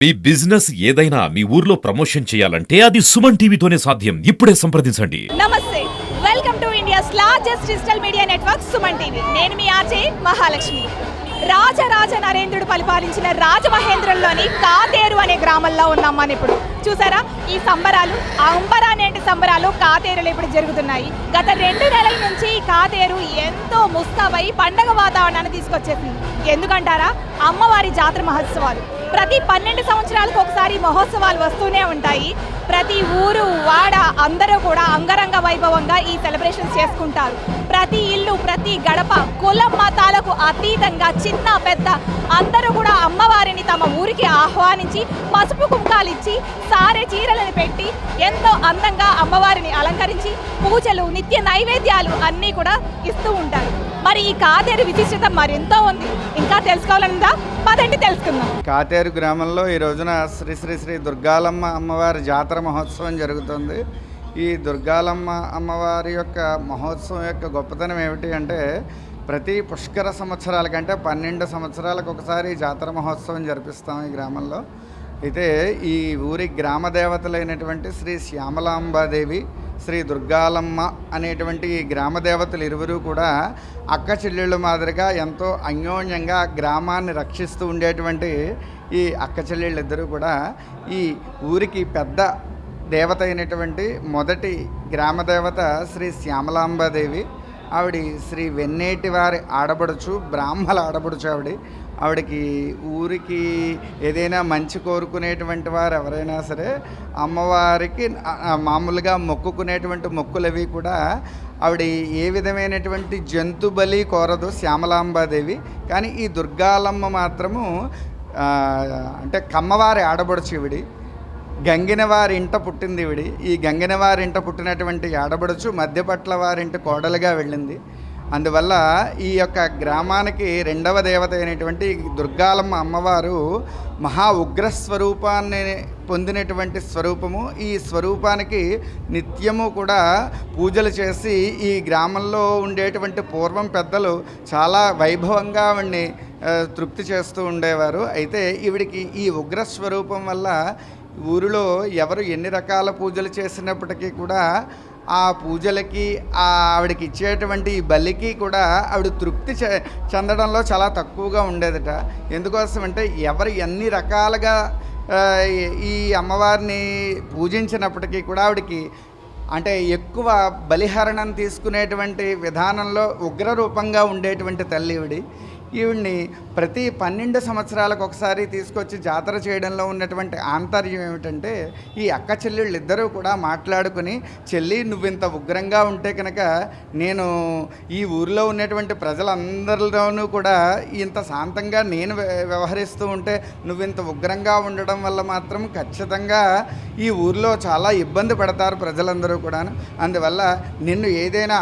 మీ business ఏదైనా మీ ఊర్లో promotion చేయాలంటే అది సుమన్ టీవీతోనే సాధ్యం. ఇప్పుడే సంప్రదించండి. నమస్తే, welcome to India's largest digital media network Suman TV. నేను మీ ఆర్జే మహాలక్ష్మి. రాజరాజ నరేంద్రుడు పరిపాలించిన రాజమహేంద్రంలోని కాతేరు అనే గ్రామంలో ఉన్నాం మనం ఇప్పుడు. చూసారా ఈ సంబరాలు, ఆ అంబరానేటి సంబరాలు కాతేరులో ఇప్పుడు జరుగుతున్నాయి. గత 2 నెలల నుంచి ఈ కాతేరు ఎంతో ముస్తాబై పండగ వాతావరణాన్ని తీసుకొచ్చేసింది. ఎందుకంటారా, అమ్మవారి జాతర మహోత్సవాలు ప్రతి 12 సంవత్సరాలకు ఒకసారి మహోత్సవాలు వస్తూనే ఉంటాయి. ప్రతి ఊరు వాడ అందరూ కూడా అంగరంగ వైభవంగా ఈ సెలబ్రేషన్స్ చేసుకుంటారు. ప్రతి ఇల్లు, ప్రతి గడప, కులం మతాలకు అతీతంగా చిన్న పెద్ద అందరూ కూడా అమ్మవారిని తమ ఊరికి ఆహ్వానించి పసుపు కుంకాలు ఇచ్చి సారే చీరలను పెట్టి ఎంతో అందంగా అమ్మవారిని అలంకరించి పూజలు, నిత్య నైవేద్యాలు అన్నీ కూడా ఇస్తూ ఉంటారు. మరి ఈ కాతేరు విశిష్టత మరెంతో ఉంది. ఇంకా తెలుసుకోవాలనుందా? పదండి తెలుసుకుందాం. కాతేరు గ్రామంలో ఈ రోజున శ్రీ శ్రీ శ్రీ దుర్గాలమ్మ అమ్మవారి జాతర మహోత్సవం జరుగుతుంది. ఈ దుర్గాలమ్మ అమ్మవారి యొక్క మహోత్సవం యొక్క గొప్పతనం ఏమిటి అంటే, ప్రతి పుష్కర సంవత్సరాల కంటే 12 సంవత్సరాలకు ఒకసారి జాతర మహోత్సవం జరిపిస్తాం ఈ గ్రామంలో. అయితే ఈ ఊరి గ్రామ దేవతలైనటువంటి శ్రీ శ్యామలాంబాదేవి, శ్రీ దుర్గాలమ్మ అనేటువంటి ఈ గ్రామ దేవతలు ఇరువురు కూడా అక్క చెల్లెళ్ళ మాదిరిగా ఎంతో అన్యోన్యంగా గ్రామాన్ని రక్షిస్తూ ఉండేటువంటి ఈ అక్క చెల్లెళ్ళిద్దరూ కూడా ఈ ఊరికి పెద్ద దేవత అయినటువంటి మొదటి గ్రామ దేవత శ్రీ శ్యామలాంబాదేవి. ఆవిడ శ్రీ వెన్నేటి వారి ఆడబడుచు, బ్రాహ్మల ఆడబడుచు. ఆవిడకి ఊరికి ఏదైనా మంచి కోరుకునేటువంటి వారు ఎవరైనా సరే అమ్మవారికి మామూలుగా మొక్కుకునేటువంటి మొక్కులవి కూడా ఆవిడ ఏ విధమైనటువంటి జంతు బలి కోరదు శ్యామలాంబాదేవి. కానీ ఈ దుర్గాలమ్మ మాత్రము అంటే కమ్మవారి ఆడబడుచు ఈవిడి. గంగిన వారింట పుట్టింది ఈవిడి. ఈ గంగిన వారింట పుట్టినటువంటి ఆడబడుచు మధ్యపట్ల వారింటి కోడలుగా వెళ్ళింది. అందువల్ల ఈ యొక్క గ్రామానికి 2వ దేవత అయినటువంటి దుర్గాలమ్మ అమ్మవారు మహా ఉగ్రస్వరూపాన్ని పొందినటువంటి స్వరూపము. ఈ స్వరూపానికి నిత్యము కూడా పూజలు చేసి ఈ గ్రామంలో ఉండేటువంటి పూర్వం పెద్దలు చాలా వైభవంగా ఆవిడ్ని తృప్తి చేస్తూ ఉండేవారు. అయితే ఈవిడికి ఈ ఉగ్రస్వరూపం వల్ల ఊరిలో ఎవరు ఎన్ని రకాల పూజలు చేసినప్పటికీ కూడా ఆ పూజలకి ఆవిడకి ఇచ్చేటువంటి బలికి కూడా ఆవిడ తృప్తి చెందడంలో చాలా తక్కువగా ఉండేదట. ఎందుకోసం అంటే ఎవరు ఎన్ని రకాలుగా ఈ అమ్మవారిని పూజించినప్పటికీ కూడా ఆవిడకి అంటే ఎక్కువ బలిహరణం తీసుకునేటువంటి విధానంలో ఉగ్రరూపంగా ఉండేటువంటి తల్లి ఈవిడ్ని ప్రతి 12 సంవత్సరాలకు ఒకసారి తీసుకొచ్చి జాతర చేయడంలో ఉన్నటువంటి ఆంతర్యం ఏమిటంటే, ఈ అక్క చెల్లెళ్ళు ఇద్దరూ కూడా మాట్లాడుకుని, చెల్లి నువ్వు ఇంత ఉగ్రంగా ఉంటే కనుక నేను ఈ ఊరిలో ఉన్నటువంటి ప్రజలందరిలోనూ కూడా ఇంత శాంతంగా నేను వ్యవహరిస్తూ ఉంటే నువ్వు ఇంత ఉగ్రంగా ఉండడం వల్ల మాత్రం ఖచ్చితంగా ఈ ఊరిలో చాలా ఇబ్బంది పడతారు ప్రజలందరూ కూడా. అందువల్ల నిన్ను ఏదైనా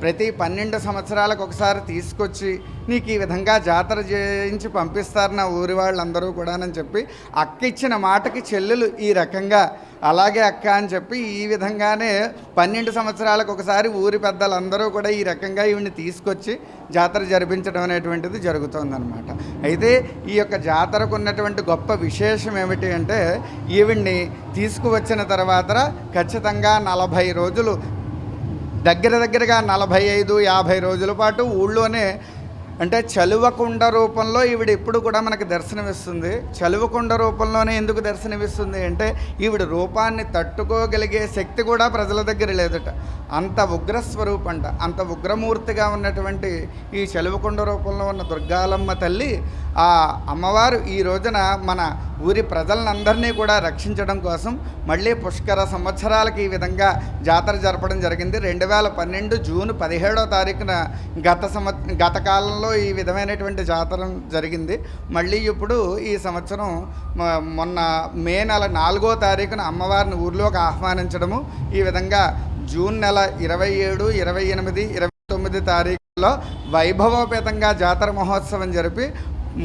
ప్రతి 12 సంవత్సరాలకు ఒకసారి తీసుకొచ్చి నీకు ఈ విధంగా జాతర చేయించి పంపిస్తారు నా ఊరి వాళ్ళందరూ కూడా అని చెప్పి అక్క ఇచ్చిన మాటకి చెల్లెలు ఈ రకంగా అలాగే అక్క అని చెప్పి ఈ విధంగానే 12 సంవత్సరాలకు ఒకసారి ఊరి పెద్దలందరూ కూడా ఈ రకంగా ఈవిడ్ని తీసుకొచ్చి జాతర జరిపించడం అనేటువంటిది జరుగుతుందన్నమాట. అయితే ఈ యొక్క జాతరకు ఉన్నటువంటి గొప్ప విశేషం ఏమిటి అంటే, ఈవిడ్ని తీసుకువచ్చిన తర్వాత ఖచ్చితంగా 40 రోజులు దగ్గరగా 45-50 రోజుల పాటు ఊళ్ళోనే అంటే చలువకుండ రూపంలో ఈవిడ ఎప్పుడు కూడా మనకు దర్శనమిస్తుంది. చలువకుండ రూపంలోనే ఎందుకు దర్శనమిస్తుంది అంటే, ఈవిడ రూపాన్ని తట్టుకోగలిగే శక్తి కూడా ప్రజల దగ్గర లేదట. అంత ఉగ్రస్వరూపంట, అంత ఉగ్రమూర్తిగా ఉన్నటువంటి ఈ చలువకుండ రూపంలో ఉన్న దుర్గాలమ్మ తల్లి ఆ అమ్మవారు ఈ రోజున మన ఊరి ప్రజలందరినీ కూడా రక్షించడం కోసం మళ్ళీ పుష్కర సంవత్సరాలకి ఈ విధంగా జాతర జరపడం జరిగింది. 2012 జూన్ 17వ తారీఖున గత కాలంలో ఈ విధమైనటువంటి జాతర జరిగింది. మళ్ళీ ఇప్పుడు ఈ సంవత్సరం మొన్న మే నెల 4వ తారీఖున అమ్మవారిని ఊర్లోకి ఆహ్వానించడము, ఈ విధంగా జూన్ నెల 27, 28, 29 తారీఖుల్లో వైభవోపేతంగా జాతర మహోత్సవం జరిపి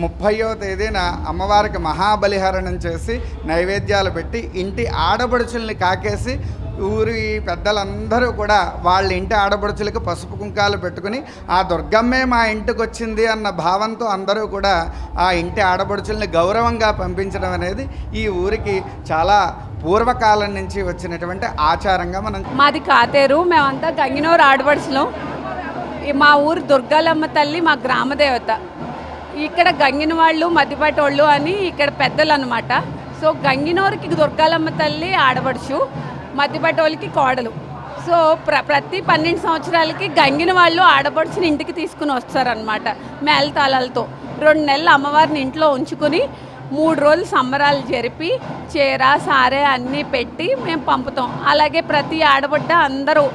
30వ తేదీన అమ్మవారికి మహాబలిహరణం చేసి నైవేద్యాలు పెట్టి ఇంటి ఆడపడుచుల్ని కాకేసి ఊరి పెద్దలందరూ కూడా వాళ్ళ ఇంటి ఆడపడుచులకు పసుపు కుంకాలు పెట్టుకుని ఆ దుర్గమ్మే మా ఇంటికి వచ్చింది అన్న భావంతో అందరూ కూడా ఆ ఇంటి ఆడపడుచుల్ని గౌరవంగా పంపించడం అనేది ఈ ఊరికి చాలా పూర్వకాలం నుంచి వచ్చినటువంటి ఆచారంగా మనం. మాది కాతేరు, మేమంతా గంగినూరు ఆడపడుచులం. మా ఊరు దుర్గాలమ్మ తల్లి మా గ్రామ దేవత. ఇక్కడ గంగిన వాళ్ళు మద్దిపాటి వాళ్ళు అని ఇక్కడ పెద్దలు అనమాట. సో గంగినూరుకి దుర్గాలమ్మ తల్లి ఆడపడుచు, మద్దిపాటి వాళ్ళకి కోడలు. సో ప్రతి 12 సంవత్సరాలకి గంగిన వాళ్ళు ఆడపడుచుని ఇంటికి తీసుకుని వస్తారనమాట మేళతాళాలతో. 2 నెలలు అమ్మవారిని ఇంట్లో ఉంచుకుని 3 రోజులు సంబరాలు జరిపి చీర సారే అన్నీ పెట్టి మేము పంపుతాం. అలాగే ప్రతి ఆడబిడ్డ అందరూ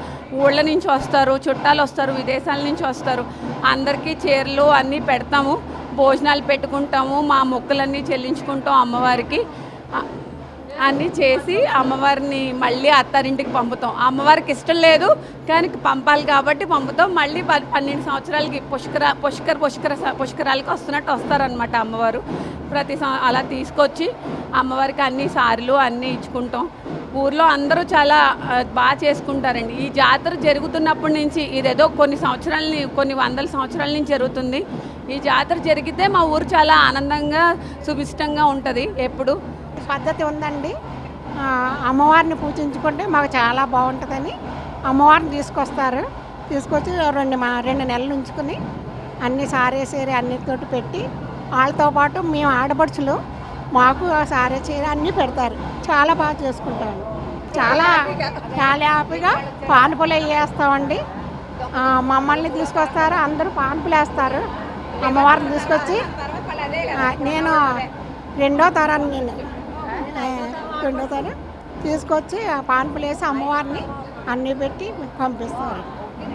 ఊళ్ళ నుంచి వస్తారు, చుట్టాలు వస్తారు, విదేశాల నుంచి వస్తారు. అందరికీ చీరలు అన్నీ పెడతాము, భోజనాలు పెట్టుకుంటాము, మా మొక్కులన్నీ చెల్లించుకుంటాం. అమ్మవారికి అన్నీ చేసి అమ్మవారిని మళ్ళీ అత్తారింటికి పంపుతాం. అమ్మవారికి ఇష్టం లేదు కానీ పంపాలి కాబట్టి పంపుతాం. మళ్ళీ 12 సంవత్సరాలకి పుష్కరాలకి వస్తున్నట్టు వస్తారనమాట అమ్మవారు. అలా తీసుకొచ్చి అమ్మవారికి అన్ని సారీలు అన్నీ ఇచ్చుకుంటాం. ఊర్లో అందరూ చాలా బాగా చేసుకుంటారండి. ఈ జాతర జరుగుతున్నప్పటి నుంచి, ఇదేదో కొన్ని వందల సంవత్సరాల నుంచి జరుగుతుంది. ఈ జాతర జరిగితే మా ఊరు చాలా ఆనందంగా సుభిష్టంగా ఉంటుంది. ఎప్పుడు పద్ధతి ఉందండి. అమ్మవారిని పూజించుకుంటే మాకు చాలా బాగుంటుందని అమ్మవారిని తీసుకొచ్చి 2 నెలలు ఉంచుకుని అన్ని సారే చీర అన్నిటితోటి పెట్టి వాళ్ళతో పాటు మేము ఆడపడుచులు మాకు సారే చీర అన్నీ పెడతారు. చాలా బాగా చేసుకుంటాము. చాలా హ్యాపీగా పానుపులు వేస్తామండి. మమ్మల్ని తీసుకొస్తారు, అందరూ పానుపులు వేస్తారు. అమ్మవారిని తీసుకొచ్చి నేను రెండో తరం తీసుకొచ్చి పానుపులు వేసి అమ్మవారిని అన్నీ పెట్టి పంపిస్తారు.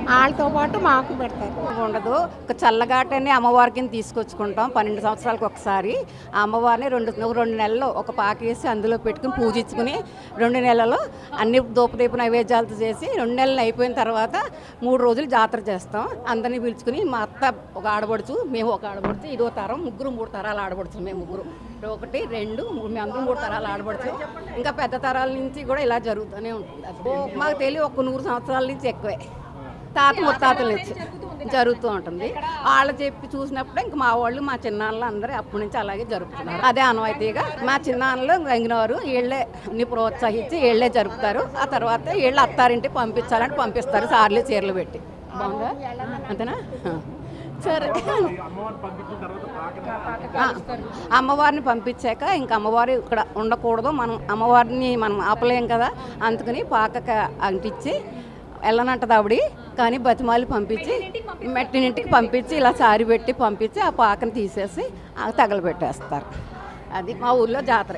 వాళ్ళతో పాటు మాకు పెడతారు. ఉండదు. ఒక చల్లగాటని అమ్మవారికి తీసుకొచ్చుకుంటాం 12 సంవత్సరాలకు ఒకసారి. ఆ అమ్మవారిని 2 నెలలు ఒక పాకేసి అందులో పెట్టుకుని పూజించుకుని 2 నెలలు అన్ని దూపదీప నైవేద్యాలతో చేసి 2 నెలలు అయిపోయిన తర్వాత 3 రోజులు జాతర చేస్తాం. అందరినీ పిలుచుకుని మా అత్త ఒక ఆడపడుచు, మేము ఒక ఆడపడుచు, ఇదో తరం, 3 తరాలు ఆడపడుచు. మేము 3, 1, 2 మేమందరం 3 తరాలు ఆడపడుచు. ఇంకా పెద్ద తరాల నుంచి కూడా ఇలా జరుగుతూనే ఉంటుంది. మాకు తెలియ ఒక 100 సంవత్సరాల నుంచి ఎక్కువే, తాత ముత్తాతల నుంచి జరుగుతూ ఉంటుంది. వాళ్ళు చెప్పి చూసినప్పుడు ఇంకా మా వాళ్ళు, మా చిన్నాన్నలు అందరూ అప్పటి నుంచి అలాగే జరుపుతున్నారు. అదే అనువాయితీగా మా చిన్నాన్నలు గంగినవారు వీళ్ళే అన్ని ప్రోత్సహించి వీళ్ళే జరుపుతారు. ఆ తర్వాత వీళ్ళు అత్తారింటికి పంపించాలంటే పంపిస్తారు, సార్లు చీరలు పెట్టి. బాగుందా? అంతేనా? సరే. అమ్మవారిని పంపించాక ఇంకా అమ్మవారు ఇక్కడ ఉండకూడదు, అమ్మవారిని మనం ఆపలేం కదా, అందుకని పాక అంటించి వెళ్ళనంటది ఆవిడ కానీ బతిమాలి పంపించి మెట్టినింటికి పంపించి ఇలా సారి పెట్టి పంపించి ఆ పాకను తీసేసి తగలబెట్టేస్తారు. అది మా ఊర్లో జాతర.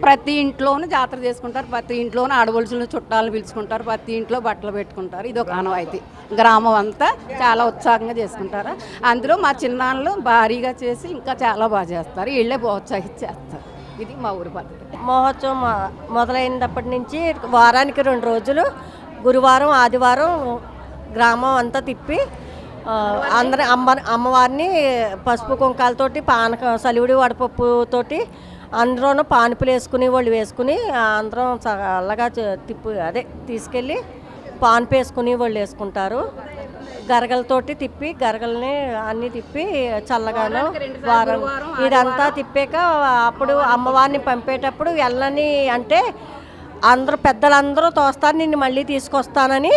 ప్రతి ఇంట్లోనూ జాతర చేసుకుంటారు. ప్రతి ఇంట్లోనూ ఆడవలసిన చుట్టాలను పిలుచుకుంటారు. ప్రతి ఇంట్లో బట్టలు పెట్టుకుంటారు. ఇది ఒక ఆనవాయితీ. గ్రామం అంతా చాలా ఉత్సాహంగా చేసుకుంటారు. అందులో మా చిన్నాన్నలు భారీగా చేసి ఇంకా చాలా బాగా చేస్తారు. వీళ్ళే ప్రోత్సహించి చేస్తారు. ఇది మా ఊరి పద్ధతి. మహోత్సవం మొదలైనప్పటి నుంచి వారానికి 2 రోజులు, గురువారం ఆదివారం గ్రామం అంతా తిప్పి అందరూ అమ్మవారిని పసుపు కుంకాలతోటి పానకం సలివిడి వడపప్పుతోటి అందరూ పానుపులు వేసుకుని అందరం చల్లగా తీసుకెళ్ళి పానుపు వేసుకుని వాళ్ళు వేసుకుంటారు. గరగలతోటి తిప్పి గరగల్ని అన్నీ తిప్పి చల్లగాను వారం ఇదంతా తిప్పాక అప్పుడు అమ్మవారిని పంపేటప్పుడు వెళ్ళని అంటే అందరూ పెద్దలందరూ తోస్తారు, నిన్ను మళ్ళీ తీసుకొస్తానని,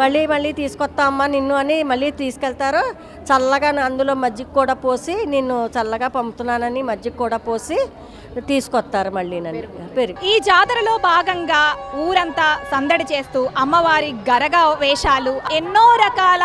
మళ్ళీ తీసుకొస్తామమ్మా నిన్ను అని మళ్ళీ తీసుకెళ్తారు. చల్లగా అందులో మజ్జిగ కూడా పోసి నిన్ను చల్లగా పంపుతున్నానని మజ్జిగ కూడా పోసి తీసుకొస్తారు మళ్ళీ నన్ను పెరిగి. ఈ జాతరలో భాగంగా ఊరంతా సందడి చేస్తూ అమ్మవారి గరగ వేషాలు, ఎన్నో రకాల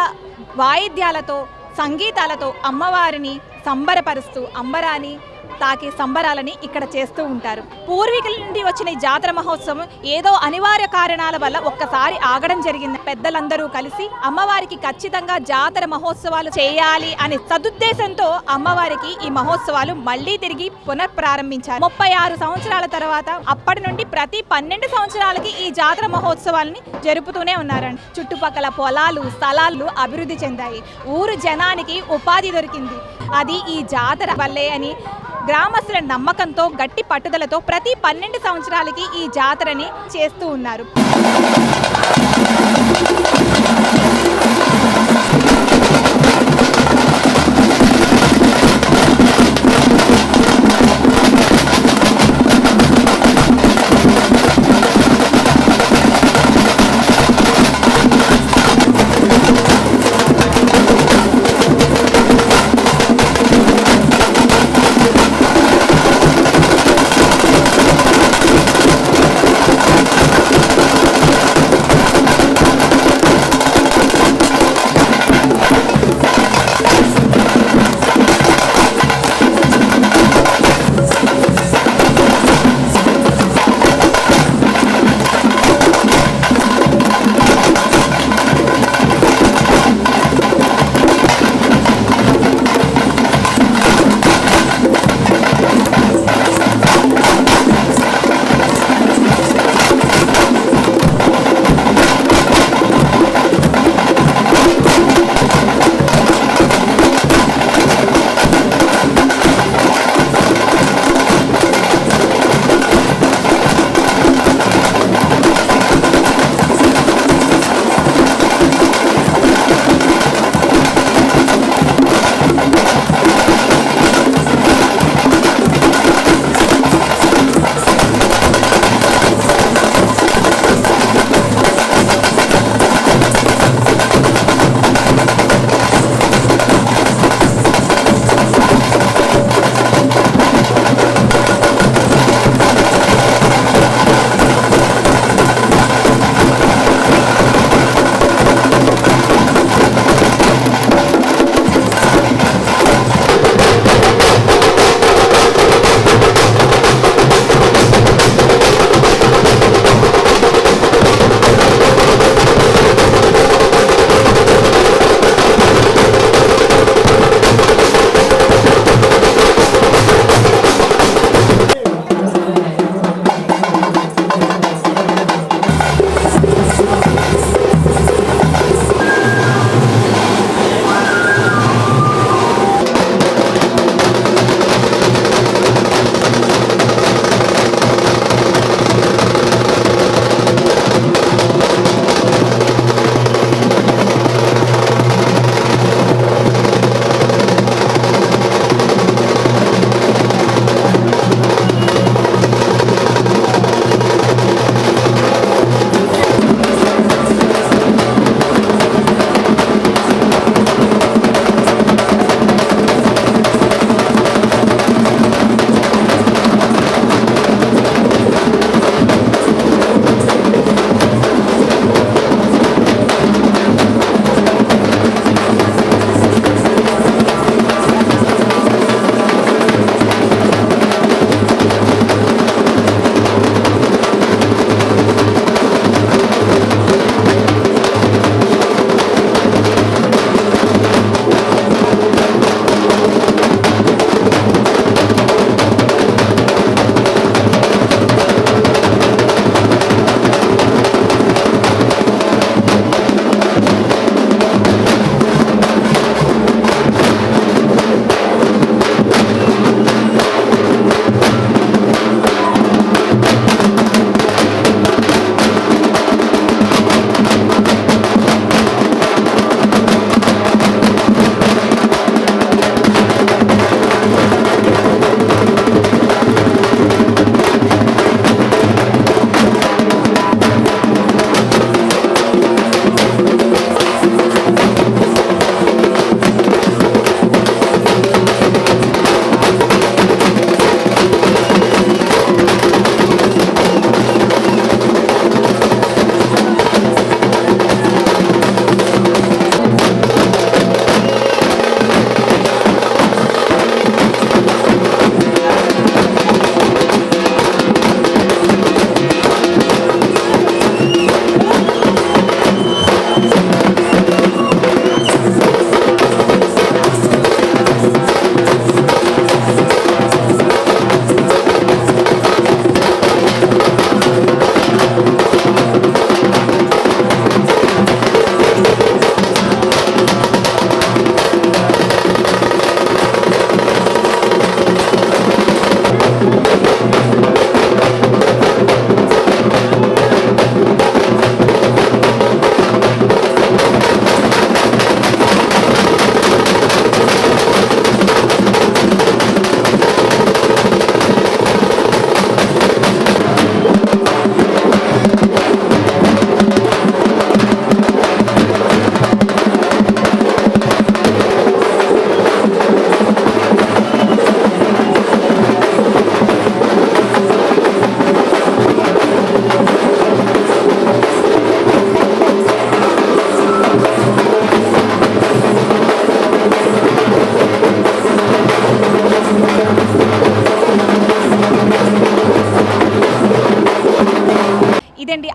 వాయిద్యాలతో, సంగీతాలతో అమ్మవారిని సంబరపరుస్తూ అంబరాన్ని తాకి సంబరాలని ఇక్కడ చేస్తూ ఉంటారు. పూర్వీకుల నుండి వచ్చిన ఈ జాతర మహోత్సవం ఏదో అనివార్య కారణాల వల్ల ఒక్కసారి ఆగడం జరిగింది. పెద్దలందరూ కలిసి అమ్మవారికి ఖచ్చితంగా జాతర మహోత్సవాలు చేయాలి అనే సదుద్దేశంతో అమ్మవారికి ఈ మహోత్సవాలు మళ్లీ తిరిగి పునఃప్రారంభించారు. 36 సంవత్సరాల తర్వాత అప్పటి నుండి ప్రతి 12 సంవత్సరాలకి ఈ జాతర మహోత్సవాలని జరుపుతూనే ఉన్నారండి. చుట్టుపక్కల పొలాలు, స్థలాలు అభివృద్ధి చెందాయి. ఊరు జనానికి ఉపాధి దొరికింది. అది ఈ జాతర వల్లే అని గ్రామస్తుల నమ్మకంతో గట్టి పట్టుదలతో ప్రతి 12 సంవత్సరాలకి ఈ జాతరని చేస్తూ ఉన్నారు.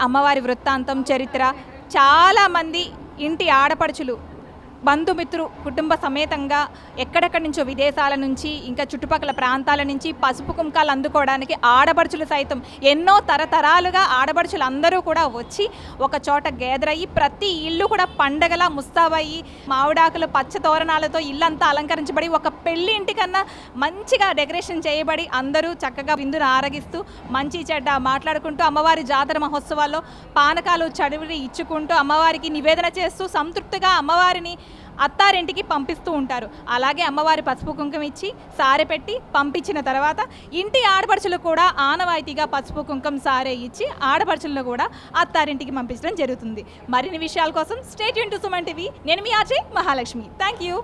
అమ్మవారి వృత్తాంతం, చరిత్ర, చాలామంది ఇంటి ఆడపడుచులు బంధుమిత్రు కుటుంబ సమేతంగా ఎక్కడెక్కడి నుంచో విదేశాల నుంచి ఇంకా చుట్టుపక్కల ప్రాంతాల నుంచి పసుపు కుంకాలు అందుకోవడానికి ఆడపడుచులు సైతం ఎన్నో తరతరాలుగా ఆడపడుచులు అందరూ కూడా వచ్చి ఒక చోట గ్యాదర్ అయ్యి ప్రతి ఇల్లు కూడా పండగలా ముస్తాబయ్యి మామిడాకులు పచ్చ తోరణాలతో ఇల్లంతా అలంకరించబడి ఒక పెళ్లి ఇంటికన్నా మంచిగా డెకరేషన్ చేయబడి అందరూ చక్కగా విందును ఆరగిస్తూ మంచి చెడ్డ మాట్లాడుకుంటూ అమ్మవారి జాతర మహోత్సవాల్లో పానకాలు చడివిడి ఇచ్చుకుంటూ అమ్మవారికి నివేదన చేస్తూ సంతృప్తిగా అమ్మవారిని అత్తారింటికి పంపిస్తూ ఉంటారు. అలాగే అమ్మవారి పసుపు కుంకుమ ఇచ్చి సారె పెట్టి పంపించిన తర్వాత ఇంటి ఆడపడుచులు కూడా ఆనవాయితీగా పసుపు కుంకుమ సారే ఇచ్చి ఆడపడుచులను కూడా అత్తారింటికి పంపించడం జరుగుతుంది. మరిన్ని విషయాల కోసం stay tune to Suman TV. నేను మీ ఆర్జే మహాలక్ష్మి. Thank you.